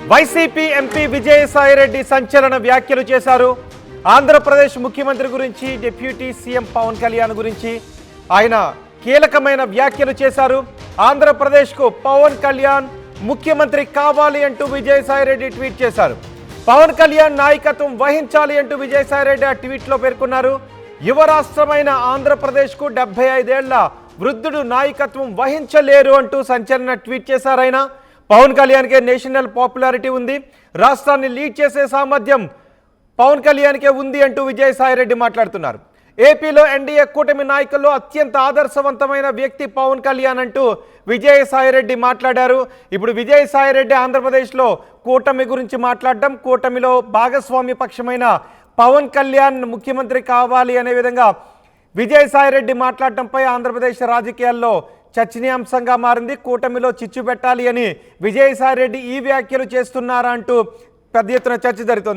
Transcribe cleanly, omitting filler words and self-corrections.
YCP MP Vijayasai Reddy సంచలన వ్యాఖ్యలు చేశారు. ఆంధ్రప్రదేశ్ ముఖ్యమంత్రి గురించి, డిప్యూటీ సీఎం పవన్ కళ్యాణ్ గురించి ఆయన కీలకమైన వ్యాఖ్యలు చేశారు. ఆంధ్రప్రదేశ్కు పవన్ కళ్యాణ్ ముఖ్యమంత్రి కావాలి అంటూ విజయసాయిరెడ్డి ట్వీట్ చేశారు. పవన్ కళ్యాణ్ నాయకత్వం వహించాలి అంటూ విజయసాయిరెడ్డి ఆ ట్వీట్లో పేర్కొన్నారు. యువ రాష్ట్రమైన ఆంధ్రప్రదేశ్కు 75 ఏళ్ల వృద్ధుడు నాయకత్వం వహించలేరు అంటూ సంచలన ట్వీట్ చేశారు. ఆయన పవన్ కళ్యాణ్కే నేషనల్ పాపులారిటీ ఉంది, రాష్ట్రాన్ని లీడ్ చేసే సామర్థ్యం పవన్ కళ్యాణ్కే ఉంది అంటూ విజయసాయిరెడ్డి మాట్లాడుతున్నారు. ఏపీలో ఎన్డీఏ కూటమి నాయకుల్లో అత్యంత ఆదర్శవంతమైన వ్యక్తి పవన్ కళ్యాణ్ అంటూ విజయసాయిరెడ్డి మాట్లాడారు. ఇప్పుడు విజయసాయిరెడ్డి ఆంధ్రప్రదేశ్లో కూటమి గురించి మాట్లాడడం, కూటమిలో భాగస్వామ్య పక్షమైన పవన్ కళ్యాణ్ ముఖ్యమంత్రి కావాలి అనే విధంగా విజయసాయిరెడ్డి మాట్లాడటంపై ఆంధ్రప్రదేశ్ రాజకీయాల్లో చర్చనీయాంశంగా మారింది. కూటమిలో చిచ్చు పెట్టాలి అని విజయసాయిరెడ్డి ఈ వ్యాఖ్యలు చేస్తున్నారా అంటూ పెద్ద ఎత్తున చర్చ జరుగుతోంది.